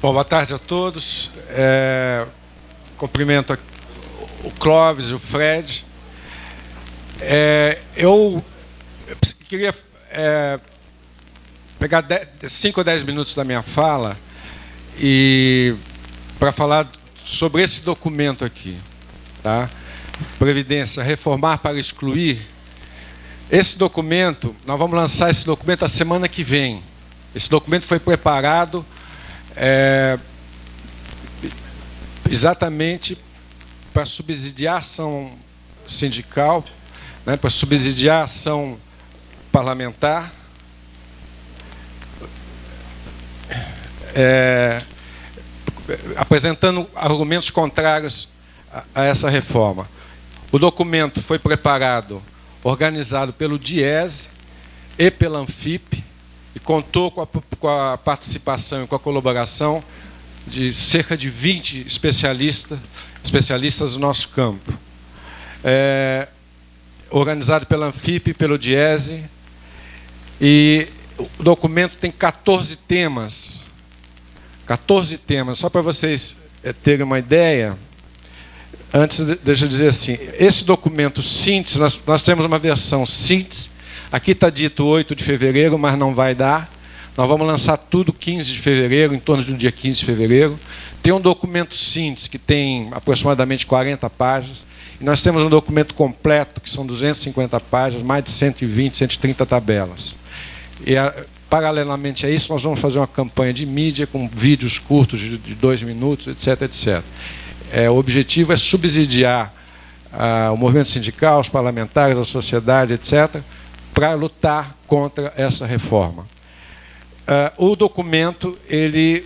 Bom, boa tarde a todos. Cumprimento o Clóvis e o Fred. Eu queria pegar 5 ou 10 minutos da minha fala e para falar sobre esse documento aqui, tá? Previdência, reformar para excluir. Esse documento, nós vamos lançar esse documento a semana que vem. Esse documento foi preparado exatamente para subsidiar a ação sindical, né, para subsidiar a ação parlamentar, apresentando argumentos contrários a essa reforma. O documento foi preparado, organizado pelo DIESE e pela Anfip, e contou com a participação e com a colaboração de cerca de 20 especialistas do nosso campo. Organizado pela Anfip e pelo DIESE, e o documento tem 14 temas. 14 temas, só para vocês terem uma ideia. Antes, deixa eu dizer assim, esse documento síntese, nós temos uma versão síntese. Aqui está dito 8 de fevereiro, mas não vai dar. Nós vamos lançar tudo 15 de fevereiro, em torno do dia 15 de fevereiro. Tem um documento síntese que tem aproximadamente 40 páginas. E nós temos um documento completo, que são 250 páginas, mais de 120, 130 tabelas. E, paralelamente a isso, nós vamos fazer uma campanha de mídia com vídeos curtos de 2 minutos, etc, etc. O objetivo é subsidiar o movimento sindical, os parlamentares, a sociedade, etc., para lutar contra essa reforma. O documento, ele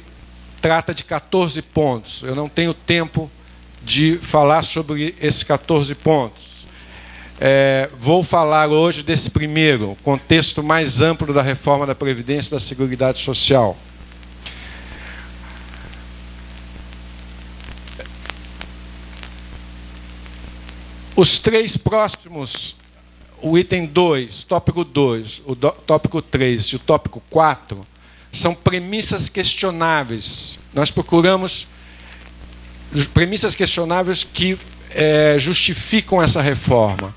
trata de 14 pontos. Eu não tenho tempo de falar sobre esses 14 pontos. Vou falar hoje desse primeiro, contexto mais amplo da reforma da Previdência e da Seguridade Social. Os 3 próximos, o item 2, tópico 2, o tópico 3 e o tópico 4, são premissas questionáveis. Nós procuramos premissas questionáveis que justificam essa reforma.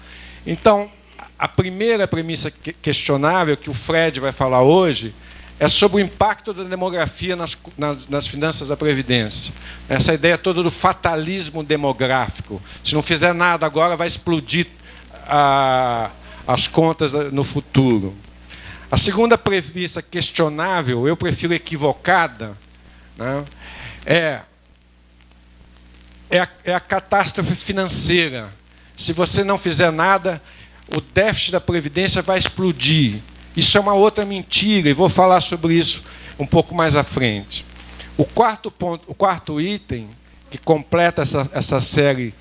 Então, a primeira premissa questionável, que o Fred vai falar hoje, é sobre o impacto da demografia nas finanças da Previdência. Essa ideia toda do fatalismo demográfico. Se não fizer nada agora, vai explodir as contas no futuro. A segunda premissa questionável, eu prefiro equivocada, né, é a catástrofe financeira. Se você não fizer nada, o déficit da Previdência vai explodir. Isso é uma outra mentira, e vou falar sobre isso um pouco mais à frente. O quarto item, que completa essa série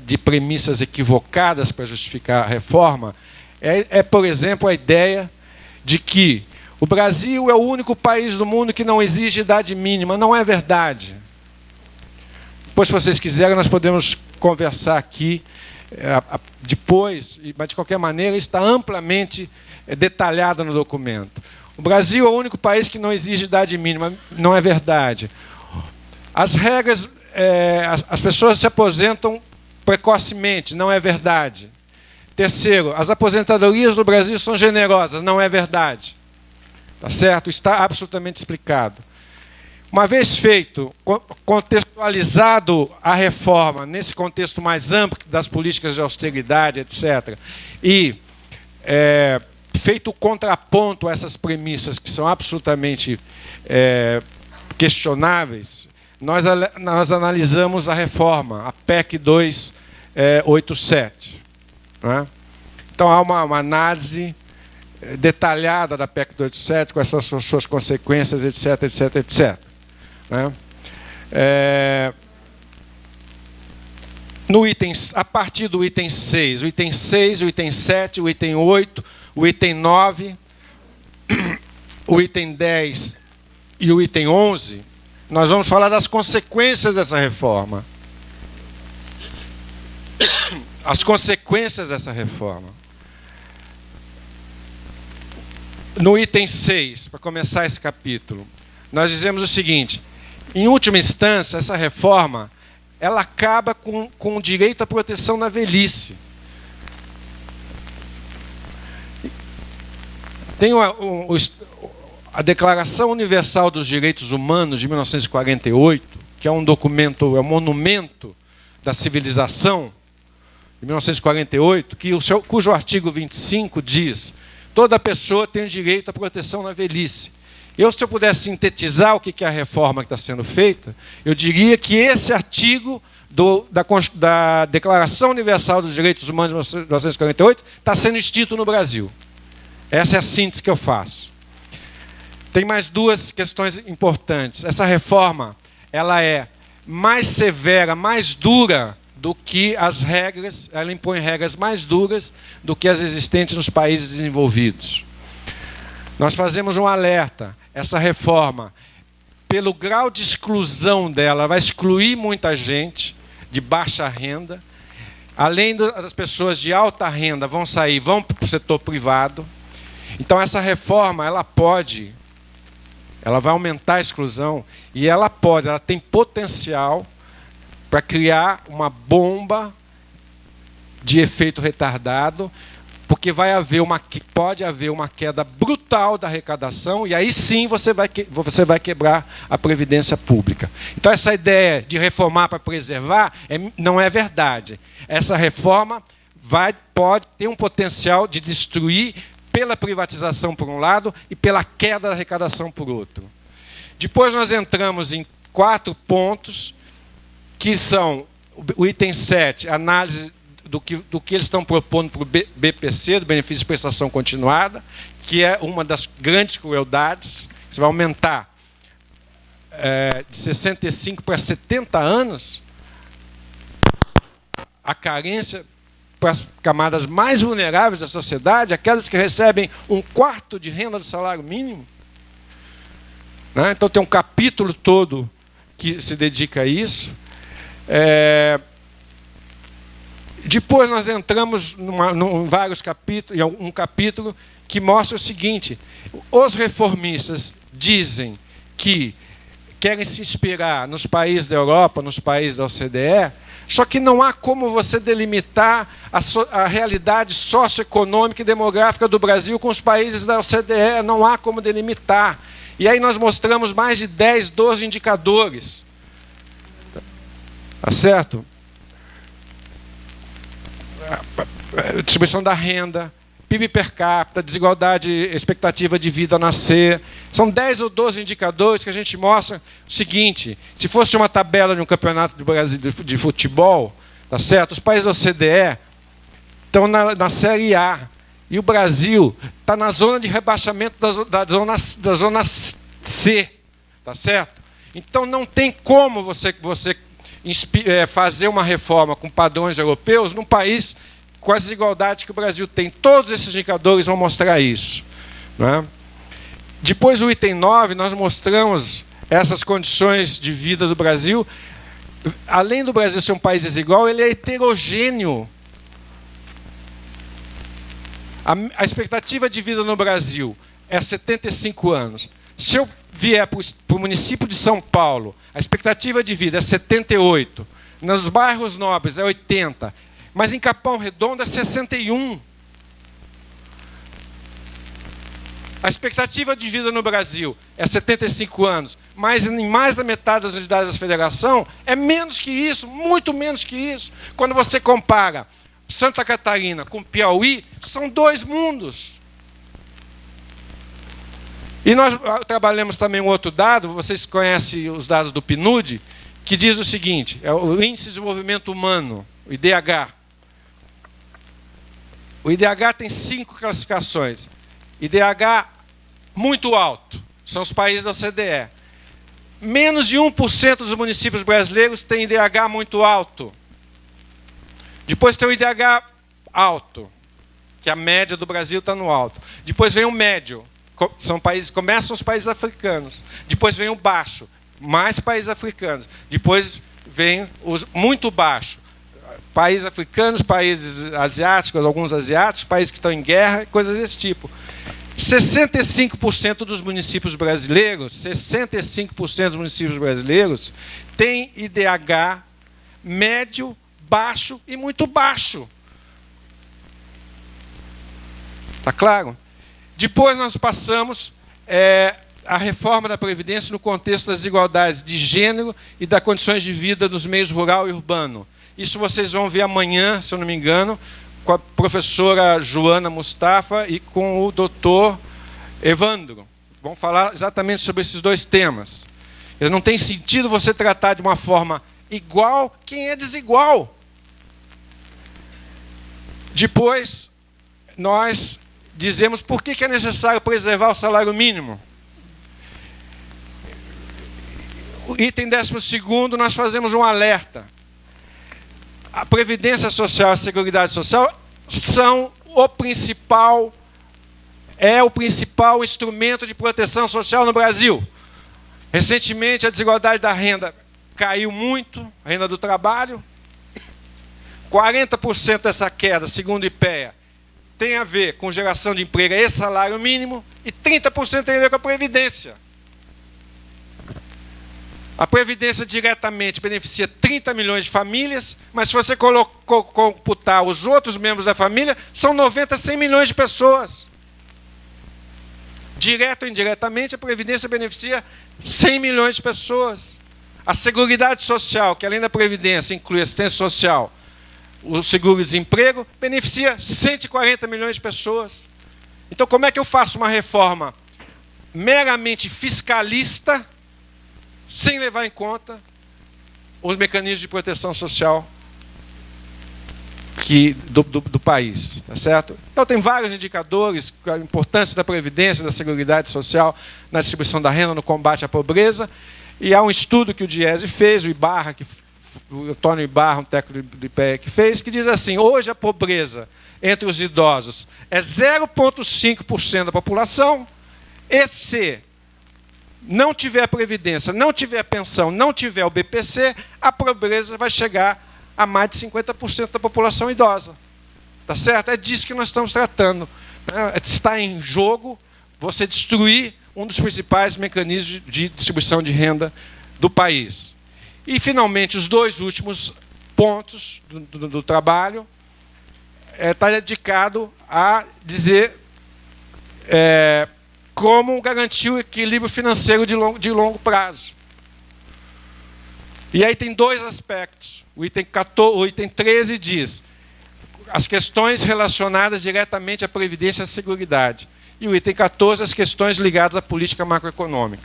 de premissas equivocadas para justificar a reforma, por exemplo, a ideia de que o Brasil é o único país do mundo que não exige idade mínima. Não é verdade. Depois, se vocês quiserem, nós podemos conversar aqui depois, mas de qualquer maneira está amplamente detalhada no documento. O Brasil é o único país que não exige idade mínima. Não é verdade. As regras, as pessoas se aposentam precocemente. Não é verdade. Terceiro, as aposentadorias do Brasil são generosas. Não é verdade. Tá certo? Está absolutamente explicado. Uma vez feito, contextualizado a reforma nesse contexto mais amplo das políticas de austeridade, etc., e feito o contraponto a essas premissas que são absolutamente questionáveis, nós analisamos a reforma, a PEC 287. Né? Então, há uma análise detalhada da PEC 287, quais são as suas consequências, etc., etc., etc. Né? A partir do item 6, o item 6, o item 7, o item 8, o item 9, o item 10 e o item 11, nós vamos falar das consequências dessa reforma. As consequências dessa reforma. No item 6, para começar esse capítulo, nós dizemos o seguinte: Em última instância, essa reforma ela acaba com o direito à proteção na velhice. Tem a Declaração Universal dos Direitos Humanos de 1948, que é um documento, é um monumento da civilização, de 1948, cujo artigo 25 diz: toda pessoa tem o direito à proteção na velhice. Se eu pudesse sintetizar o que é a reforma que está sendo feita, eu diria que esse artigo da Declaração Universal dos Direitos Humanos de 1948 está sendo extinto no Brasil. Essa é a síntese que eu faço. Tem mais duas questões importantes. Essa reforma ela é mais severa, mais dura do que as regras, ela impõe regras mais duras do que as existentes nos países desenvolvidos. Nós fazemos um alerta. Essa reforma, pelo grau de exclusão dela, vai excluir muita gente de baixa renda. Além das pessoas de alta renda vão para o setor privado. Então, essa reforma, ela vai aumentar a exclusão e ela tem potencial para criar uma bomba de efeito retardado, porque pode haver uma queda brutal da arrecadação, e aí sim você vai quebrar a previdência pública. Então, essa ideia de reformar para preservar não é verdade. Essa reforma pode ter um potencial de destruir pela privatização por um lado e pela queda da arrecadação por outro. Depois nós entramos em 4 pontos, que são o item 7, análise do que eles estão propondo para o BPC, do benefício de prestação continuada, que é uma das grandes crueldades. Você vai aumentar de 65 para 70 anos a carência para as camadas mais vulneráveis da sociedade, aquelas que recebem 1/4 de renda do salário mínimo. Né? Então tem um capítulo todo que se dedica a isso. Depois nós entramos em vários capítulos, em um capítulo que mostra o seguinte: os reformistas dizem que querem se inspirar nos países da Europa, nos países da OCDE, só que não há como você delimitar a realidade socioeconômica e demográfica do Brasil com os países da OCDE, não há como delimitar. E aí nós mostramos mais de 10, 12 indicadores. Tá certo? Distribuição da renda, PIB per capita, desigualdade, expectativa de vida a nascer. São 10 ou 12 indicadores que a gente mostra o seguinte: se fosse uma tabela de um campeonato do Brasil de futebol, tá certo? Os países da OCDE estão na Série A. E o Brasil está na zona de rebaixamento da zona C. Tá certo? Então não tem como você fazer uma reforma com padrões europeus num país com as desigualdades que o Brasil tem. Todos esses indicadores vão mostrar isso. Né? Depois, o item 9, nós mostramos essas condições de vida do Brasil. Além do Brasil ser um país desigual, ele é heterogêneo. A expectativa de vida no Brasil é 75 anos. Se eu vier para o município de São Paulo, a expectativa de vida é 78. Nos bairros nobres é 80. Mas em Capão Redondo é 61. A expectativa de vida no Brasil é 75 anos, mas em mais da metade das unidades da federação é menos que isso, muito menos que isso. Quando você compara Santa Catarina com Piauí, são 2 mundos. E nós trabalhamos também um outro dado, vocês conhecem os dados do PNUD, que diz o seguinte: é o Índice de Desenvolvimento Humano, o IDH. O IDH tem 5 classificações. IDH muito alto, são os países da OCDE. Menos de 1% dos municípios brasileiros têm IDH muito alto. Depois tem o IDH alto, que a média do Brasil está no alto. Depois vem o médio, começam os países africanos. Depois vem o baixo, mais países africanos. Depois vem os muito baixo, países africanos, países asiáticos, alguns asiáticos, países que estão em guerra, coisas desse tipo. 65% dos municípios brasileiros, 65% dos municípios brasileiros têm IDH médio, baixo e muito baixo. Está claro? Depois nós passamos a reforma da Previdência no contexto das desigualdades de gênero e das condições de vida nos meios rural e urbano. Isso vocês vão ver amanhã, se eu não me engano, com a professora Joana Mustafa e com o doutor Evandro. Vamos falar exatamente sobre esses dois temas. Não tem sentido você tratar de uma forma igual quem é desigual. Depois, nós dizemos por que é necessário preservar o salário mínimo. O item 12º, nós fazemos um alerta. A Previdência Social e a Seguridade Social são o principal instrumento de proteção social no Brasil. Recentemente, a desigualdade da renda caiu muito, a renda do trabalho. 40% dessa queda, segundo o IPEA, tem a ver com geração de emprego e salário mínimo, e 30% tem a ver com a Previdência. A Previdência diretamente beneficia 30 milhões de famílias, mas se você computar os outros membros da família, são 90, 100 milhões de pessoas. Direto ou indiretamente, a Previdência beneficia 100 milhões de pessoas. A Seguridade Social, que além da Previdência inclui assistência social, o seguro-desemprego, beneficia 140 milhões de pessoas. Então, como é que eu faço uma reforma meramente fiscalista, sem levar em conta os mecanismos de proteção social do país, tá certo? Então tem vários indicadores, a importância da Previdência, da Seguridade Social na distribuição da renda, no combate à pobreza, e há um estudo que o Diese fez, o Antônio Ibarra, um técnico do IPEA, que fez, que diz assim: hoje a pobreza entre os idosos é 0,5% da população, e se não tiver Previdência, não tiver pensão, não tiver o BPC, a pobreza vai chegar a mais de 50% da população idosa. Tá certo? É disso que nós estamos tratando. Está em jogo você destruir um dos principais mecanismos de distribuição de renda do país. E, finalmente, os dois últimos pontos do trabalho está dedicado a dizer como garantir o equilíbrio financeiro de longo prazo. E aí tem dois aspectos. O item 13 diz as questões relacionadas diretamente à Previdência e à Seguridade. E o item 14, as questões ligadas à política macroeconômica.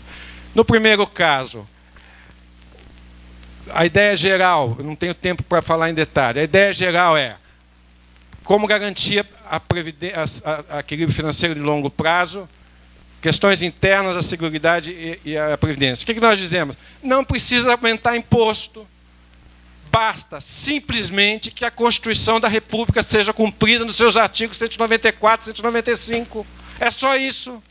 No primeiro caso, a ideia geral, eu não tenho tempo para falar em detalhe, a ideia geral é como garantir a equilíbrio financeiro de longo prazo, questões internas, a Seguridade e a Previdência. O que nós dizemos? Não precisa aumentar imposto, basta simplesmente que a Constituição da República seja cumprida nos seus artigos 194 e 195. É só isso.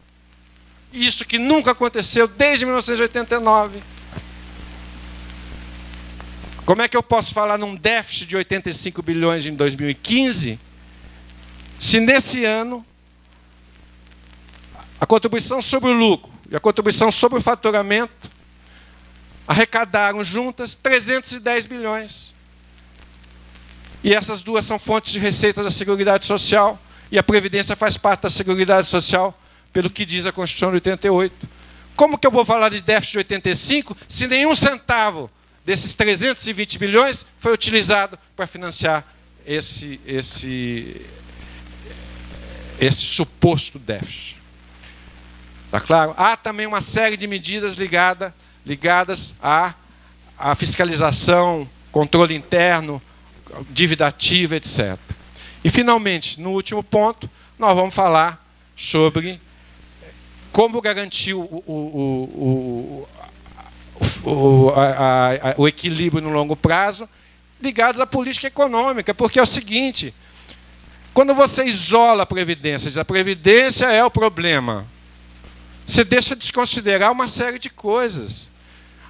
Isso que nunca aconteceu desde 1989. Como é que eu posso falar num déficit de 85 bilhões em 2015, se nesse ano a contribuição sobre o lucro e a contribuição sobre o faturamento arrecadaram juntas 310 bilhões. E essas duas são fontes de receitas da Seguridade Social, e a Previdência faz parte da Seguridade Social, pelo que diz a Constituição de 88. Como que eu vou falar de déficit de 85 se nenhum centavo desses 320 bilhões foi utilizado para financiar esse suposto déficit? Está claro? Há também uma série de medidas ligadas à fiscalização, controle interno, dívida ativa, etc. E, finalmente, no último ponto, nós vamos falar sobre como garantir o equilíbrio no longo prazo, ligados à política econômica, porque é o seguinte: quando você isola a Previdência, diz a Previdência é o problema, você deixa de desconsiderar uma série de coisas.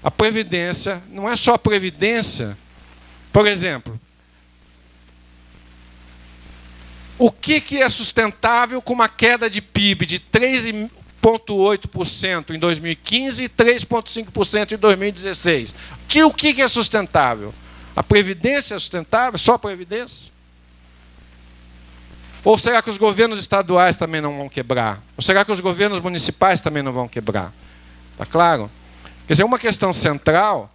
A Previdência não é só a Previdência. Por exemplo, O que é sustentável com uma queda de PIB de 3,8% em 2015 e 3,5% em 2016? O que é sustentável? A Previdência é sustentável? Só a Previdência? Ou será que os governos estaduais também não vão quebrar? Ou será que os governos municipais também não vão quebrar? Está claro? Quer dizer, uma questão central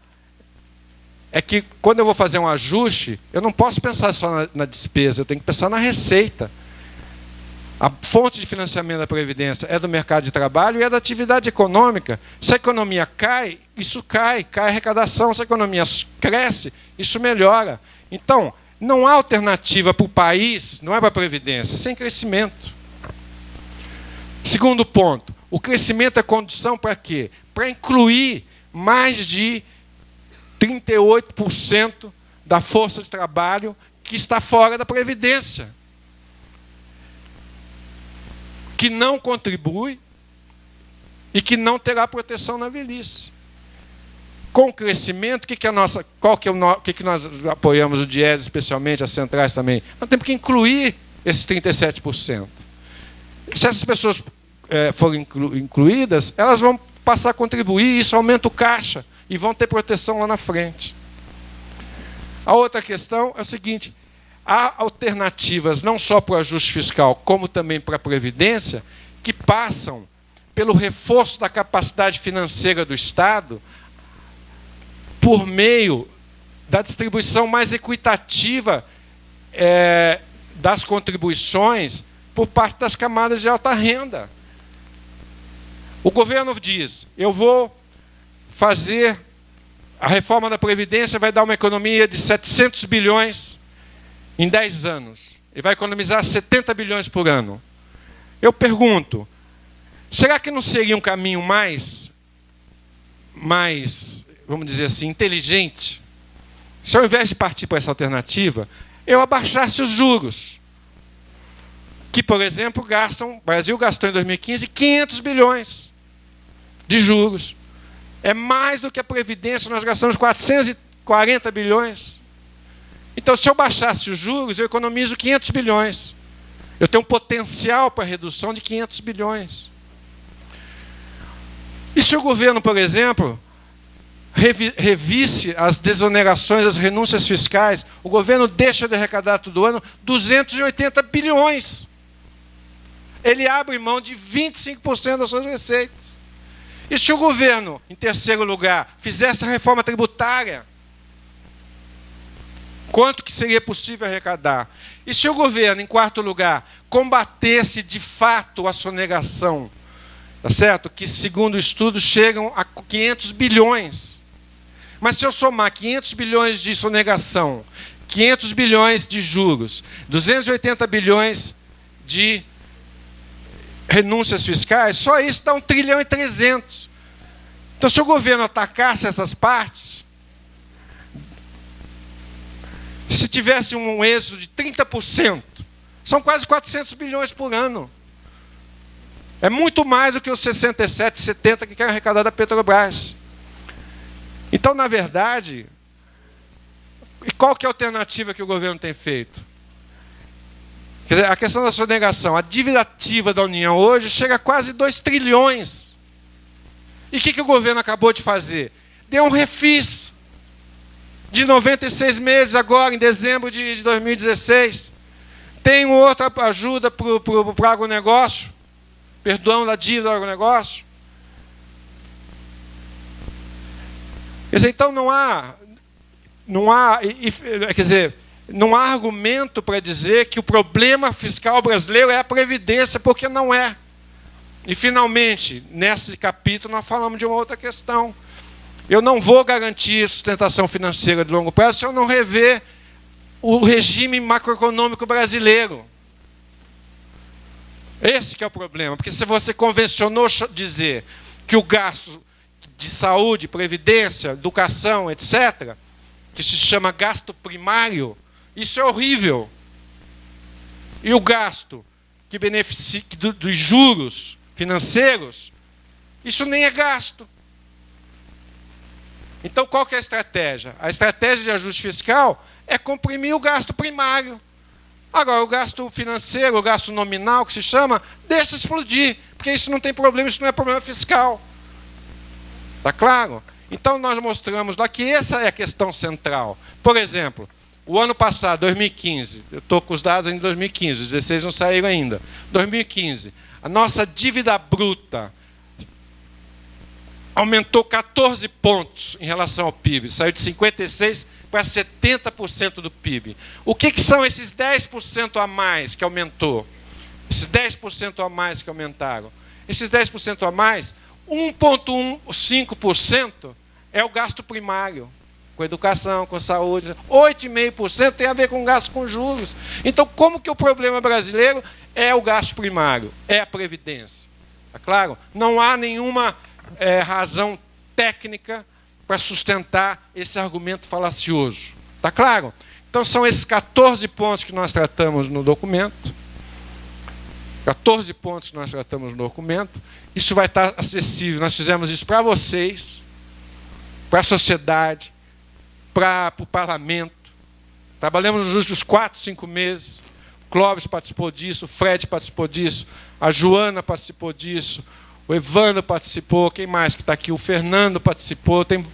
é que, quando eu vou fazer um ajuste, eu não posso pensar só na despesa, eu tenho que pensar na receita. A fonte de financiamento da Previdência é do mercado de trabalho e é da atividade econômica. Se a economia cai, isso cai a arrecadação. Se a economia cresce, isso melhora. Então, não há alternativa para o país, não é para a Previdência, sem crescimento. Segundo ponto, o crescimento é condição para quê? Para incluir mais de 38% da força de trabalho que está fora da Previdência, que não contribui e que não terá proteção na velhice. Com o crescimento, o que nós apoiamos o Diese, especialmente as centrais também? Nós temos que incluir esses 37%. Se essas pessoas forem incluídas, elas vão passar a contribuir, isso aumenta o caixa e vão ter proteção lá na frente. A outra questão é o seguinte: há alternativas não só para o ajuste fiscal, como também para a Previdência, que passam pelo reforço da capacidade financeira do Estado por meio da distribuição mais equitativa das contribuições por parte das camadas de alta renda. O governo diz: eu vou fazer a reforma da Previdência, vai dar uma economia de 700 bilhões em 10 anos. Ele vai economizar 70 bilhões por ano. Eu pergunto, será que não seria um caminho mais, vamos dizer assim, inteligente, se ao invés de partir para essa alternativa, eu abaixasse os juros? Que, por exemplo, o Brasil gastou em 2015 500 bilhões de juros. É mais do que a Previdência, nós gastamos 440 bilhões. Então, se eu baixasse os juros, eu economizo 500 bilhões. Eu tenho um potencial para redução de 500 bilhões. E se o governo, por exemplo, revisse as desonerações, as renúncias fiscais, o governo deixa de arrecadar todo ano 280 bilhões. Ele abre mão de 25% das suas receitas. E se o governo, em terceiro lugar, fizesse a reforma tributária, quanto que seria possível arrecadar? E se o governo, em quarto lugar, combatesse de fato a sonegação, tá certo? Que, segundo estudos, chegam a 500 bilhões. Mas se eu somar 500 bilhões de sonegação, 500 bilhões de juros, 280 bilhões de renúncias fiscais, só isso dá 1 trilhão e 300. Então, se o governo atacasse essas partes, se tivesse um êxito de 30%, são quase 400 bilhões por ano. É muito mais do que os 67, 70 que querem arrecadar da Petrobras. Então, na verdade, qual que é a alternativa que o governo tem feito? Quer dizer, a questão da sonegação, a dívida ativa da União hoje chega a quase 2 trilhões. E o que o governo acabou de fazer? Deu um refis de 96 meses agora, em dezembro de 2016. Tem outra ajuda para o agronegócio, perdão da dívida do agronegócio. Quer dizer, então não há argumento para dizer que o problema fiscal brasileiro é a Previdência, porque não é. E, finalmente, nesse capítulo, nós falamos de uma outra questão. Eu não vou garantir sustentação financeira de longo prazo se eu não rever o regime macroeconômico brasileiro. Esse que é o problema, porque se você convencionou dizer que o gasto de saúde, previdência, educação, etc., que se chama gasto primário, isso é horrível. E o gasto que beneficia dos juros financeiros, isso nem é gasto. Então, qual que é a estratégia? A estratégia de ajuste fiscal é comprimir o gasto primário. Agora, o gasto financeiro, o gasto nominal, que se chama, deixa explodir, porque isso não tem problema, isso não é problema fiscal. Está claro? Então, nós mostramos lá que essa é a questão central. Por exemplo, o ano passado, 2015, eu estou com os dados ainda de 2015, os 16 não saíram ainda. 2015, a nossa dívida bruta aumentou 14 pontos em relação ao PIB, saiu de 56% para 70% do PIB. O que são esses 10% a mais que aumentou? Esses 10% a mais que aumentaram? Esses 10% a mais, 1,5% é o gasto primário, com educação, com saúde. 8,5% tem a ver com gasto com juros. Então, como que o problema brasileiro é o gasto primário? É a Previdência. Tá claro? Não há nenhuma razão técnica para sustentar esse argumento falacioso. Tá claro? Então, são esses 14 pontos que nós tratamos no documento. 14 pontos que nós tratamos no documento. Isso vai estar acessível. Nós fizemos isso para vocês, para a sociedade, para o parlamento. Trabalhamos nos últimos 4, 5 meses. O Clóvis participou disso, o Fred participou disso, a Joana participou disso, o Evandro participou, quem mais que está aqui? O Fernando participou, tem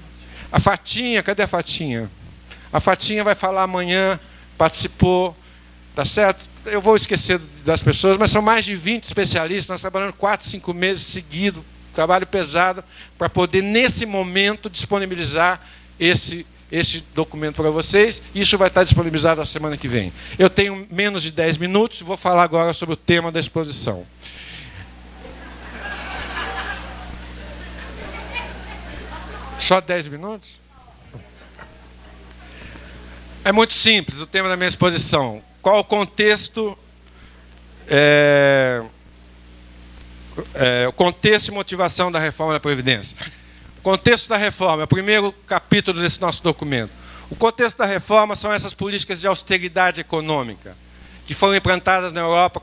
a Fatinha, cadê a Fatinha? A Fatinha vai falar amanhã, participou, tá certo? Eu vou esquecer das pessoas, mas são mais de 20 especialistas, nós trabalhamos 4, 5 meses seguidos, trabalho pesado, para poder, nesse momento, disponibilizar esse documento para vocês. Isso vai estar disponibilizado na semana que vem. Eu tenho menos de 10 minutos e vou falar agora sobre o tema da exposição. Só 10 minutos? É muito simples o tema da minha exposição. Qual o contexto? O contexto e motivação da reforma da Previdência. O contexto da reforma é o primeiro capítulo desse nosso documento. O contexto da reforma são essas políticas de austeridade econômica que foram implantadas na Europa,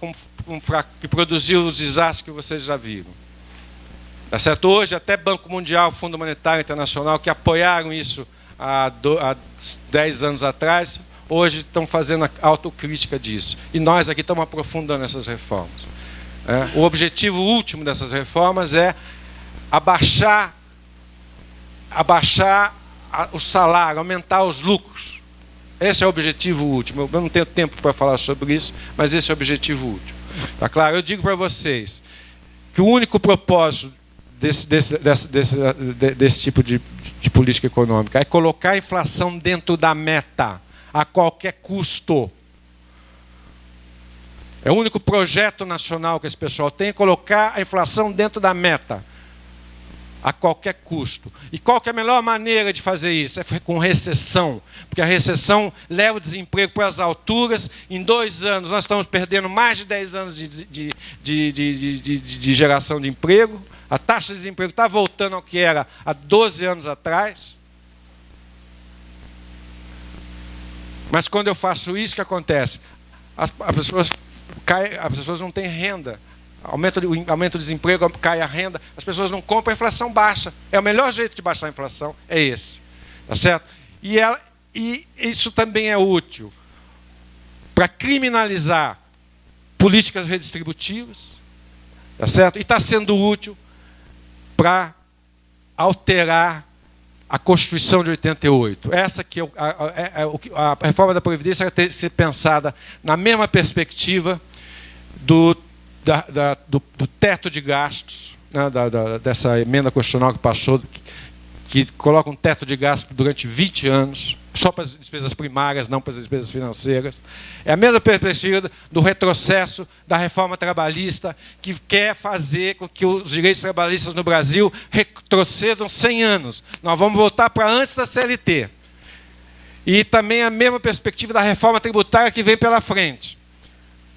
que produziu os desastres que vocês já viram. Tá certo? Hoje, até Banco Mundial, Fundo Monetário Internacional, que apoiaram isso há 10 anos atrás, hoje estão fazendo a autocrítica disso. E nós aqui estamos aprofundando essas reformas. O objetivo último dessas reformas é abaixar o salário, aumentar os lucros. Esse é o objetivo último. Eu não tenho tempo para falar sobre isso, mas esse é o objetivo último. Tá claro? Eu digo para vocês que o único propósito desse tipo de política econômica é colocar a inflação dentro da meta, a qualquer custo. É o único projeto nacional que esse pessoal tem, é colocar a inflação dentro da meta, a qualquer custo. E qual que é a melhor maneira de fazer isso? É com recessão, porque a recessão leva o desemprego para as alturas. Em 2 anos, nós estamos perdendo mais de 10 anos de geração de emprego. A taxa de desemprego está voltando ao que era há 12 anos atrás. Mas quando eu faço isso, o que acontece? As pessoas não têm renda. Aumenta o desemprego, cai a renda, as pessoas não compram, a inflação baixa. É o melhor jeito de baixar a inflação, é esse. Tá certo? E isso também é útil para criminalizar políticas redistributivas. Tá certo? E está sendo útil para alterar a Constituição de 88. Essa que a reforma da Previdência vai ter que ser pensada na mesma perspectiva do teto de gastos, né, dessa emenda constitucional que passou, que coloca um teto de gastos durante 20 anos, só para as despesas primárias, não para as despesas financeiras. É a mesma perspectiva do retrocesso da reforma trabalhista, que quer fazer com que os direitos trabalhistas no Brasil retrocedam 100 anos. Nós vamos voltar para antes da CLT. E também a mesma perspectiva da reforma tributária que vem pela frente.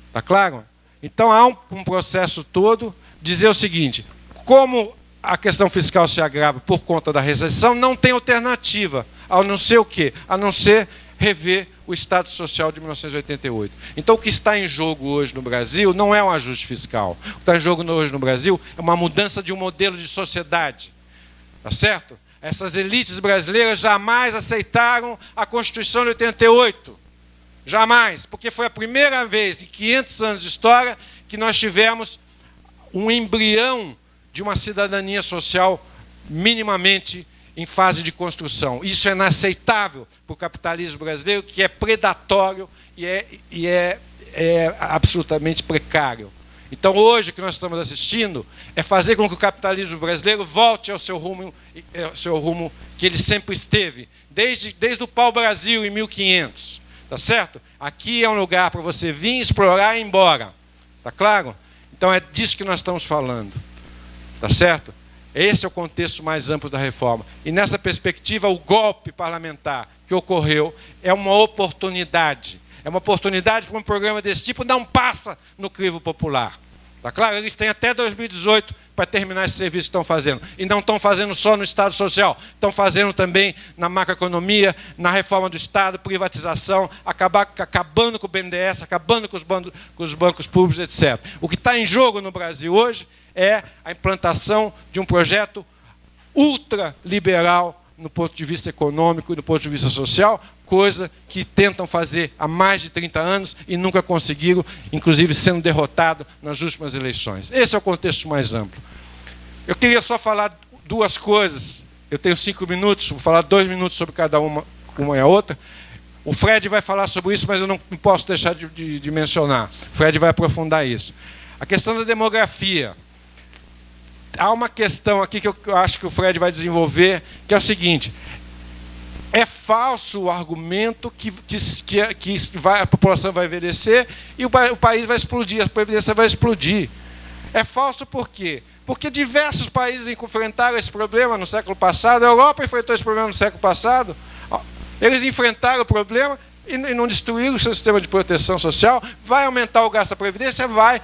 Está claro? Então, há um processo todo, dizer o seguinte: como a questão fiscal se agrava por conta da recessão, não tem alternativa, a não ser o quê? A não ser rever o Estado Social de 1988. Então, o que está em jogo hoje no Brasil não é um ajuste fiscal. O que está em jogo hoje no Brasil é uma mudança de um modelo de sociedade. Tá certo? Essas elites brasileiras jamais aceitaram a Constituição de 88. Jamais, porque foi a primeira vez em 500 anos de história que nós tivemos um embrião de uma cidadania social minimamente em fase de construção. Isso é inaceitável para o capitalismo brasileiro, que é predatório e é absolutamente precário. Então, hoje, o que nós estamos assistindo é fazer com que o capitalismo brasileiro volte ao seu rumo que ele sempre esteve, desde o pau-brasil, em 1500. Tá certo? Aqui é um lugar para você vir, explorar e ir embora. Tá claro? Então, é disso que nós estamos falando. Tá certo? Esse é o contexto mais amplo da reforma. E, nessa perspectiva, o golpe parlamentar que ocorreu é uma oportunidade. É uma oportunidade para um programa desse tipo não passa no crivo popular. Tá claro? Eles têm até 2018 para terminar esse serviço que estão fazendo. E não estão fazendo só no Estado Social, estão fazendo também na macroeconomia, na reforma do Estado, privatização, acabando com o BNDES, acabando com os bancos públicos, etc. O que está em jogo no Brasil hoje é a implantação de um projeto ultraliberal no ponto de vista econômico e do ponto de vista social, coisa que tentam fazer há mais de 30 anos e nunca conseguiram, inclusive sendo derrotado nas últimas eleições. Esse é o contexto mais amplo. Eu queria só falar duas coisas. Eu tenho 5 minutos, vou falar 2 minutos sobre cada uma e a outra. O Fred vai falar sobre isso, mas eu não posso deixar de mencionar. O Fred vai aprofundar isso. A questão da demografia. Há uma questão aqui que eu acho que o Fred vai desenvolver, que é o seguinte: é falso o argumento que a população vai envelhecer e o país vai explodir, a previdência vai explodir. É falso por quê? Porque diversos países enfrentaram esse problema no século passado, a Europa enfrentou esse problema no século passado, eles enfrentaram o problema e não destruíram o seu sistema de proteção social. Vai aumentar o gasto da previdência? Vai.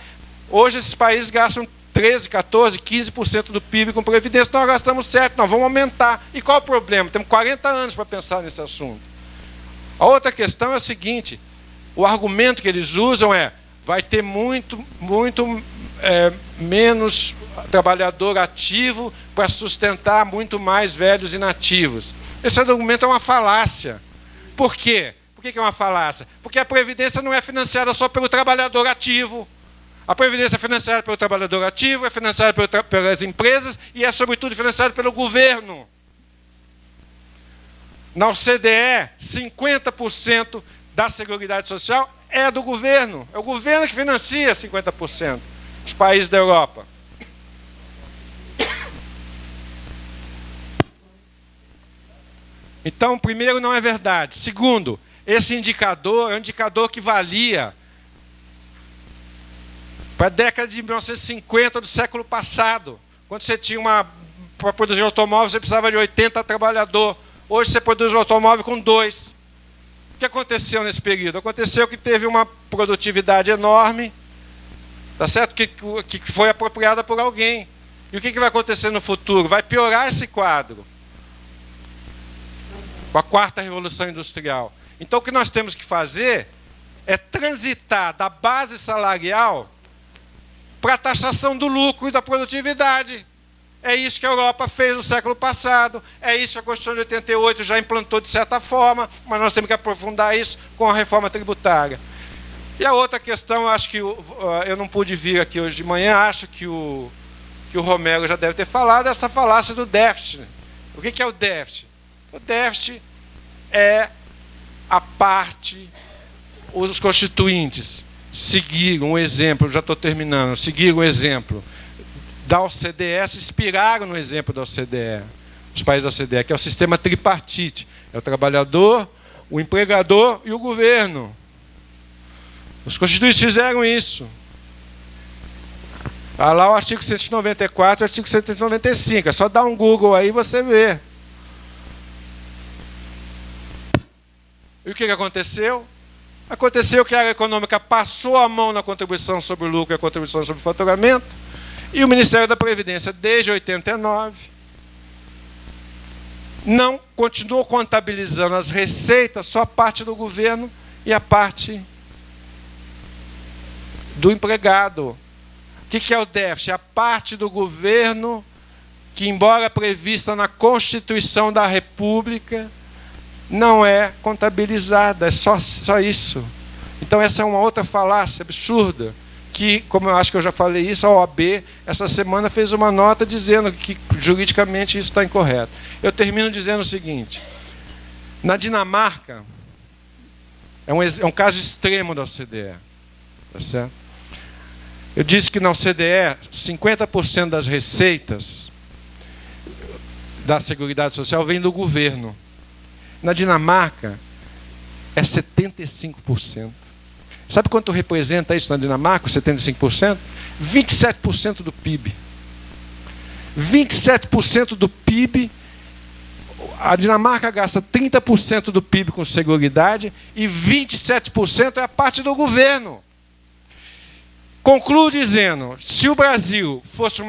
Hoje esses países gastam 13%, 14%, 15% do PIB com previdência, nós gastamos 7%, nós vamos aumentar. E qual o problema? Temos 40 anos para pensar nesse assunto. A outra questão é a seguinte: o argumento que eles usam é vai ter muito menos trabalhador ativo para sustentar muito mais velhos inativos. Esse argumento é uma falácia. Por quê? Por que é uma falácia? Porque a previdência não é financiada só pelo trabalhador ativo. A previdência é financiada pelo trabalhador ativo, é financiada pelas empresas e é, sobretudo, financiada pelo governo. Na OCDE, 50% da Seguridade Social é do governo. É o governo que financia 50%. Os países da Europa. Então, primeiro, não é verdade. Segundo, esse indicador é um indicador que valia para a década de 1950 do século passado, quando você tinha para produzir automóvel, você precisava de 80 trabalhadores. Hoje você produz um automóvel com 2. O que aconteceu nesse período? Aconteceu que teve uma produtividade enorme, tá certo? Que foi apropriada por alguém. E o que vai acontecer no futuro? Vai piorar esse quadro, com a 4ª Revolução Industrial. Então, o que nós temos que fazer é transitar da base salarial para a taxação do lucro e da produtividade. É isso que a Europa fez no século passado, é isso que a Constituição de 88 já implantou de certa forma, mas nós temos que aprofundar isso com a reforma tributária. E a outra questão, acho que eu não pude vir aqui hoje de manhã, acho que o Romero já deve ter falado, essa falácia do déficit. O que é o déficit? O déficit é a parte, os constituintes seguiram o exemplo, já estou terminando, seguiram o exemplo da OCDE, se inspiraram no exemplo da OCDE, os países da OCDE, que é o sistema tripartite, é o trabalhador, o empregador e o governo. Os constituintes fizeram isso. Há lá o artigo 194 e o artigo 195, é só dar um Google aí e você vê. E o que aconteceu? Aconteceu que a área econômica passou a mão na contribuição sobre o lucro e a contribuição sobre o faturamento, e o Ministério da Previdência, desde 89, não continuou contabilizando as receitas, só a parte do governo e a parte do empregado. O que é o déficit? A parte do governo que, embora prevista na Constituição da República, não é contabilizada, é só isso. Então essa é uma outra falácia absurda, que, como eu acho que eu já falei isso, a OAB, essa semana, fez uma nota dizendo que juridicamente isso está incorreto. Eu termino dizendo o seguinte: na Dinamarca, é um caso extremo da OCDE, tá certo? Eu disse que na OCDE, 50% das receitas da Seguridade Social vem do governo. Na Dinamarca, é 75%. Sabe quanto representa isso na Dinamarca, os 75%? 27% do PIB. 27% do PIB. A Dinamarca gasta 30% do PIB com seguridade e 27% é a parte do governo. Concluo dizendo, se o Brasil fosse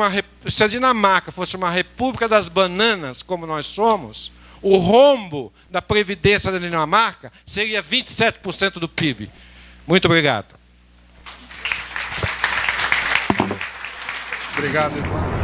se a Dinamarca fosse uma república das bananas, como nós somos, o rombo da Previdência da Dinamarca seria 27% do PIB. Muito obrigado. Obrigado, Eduardo.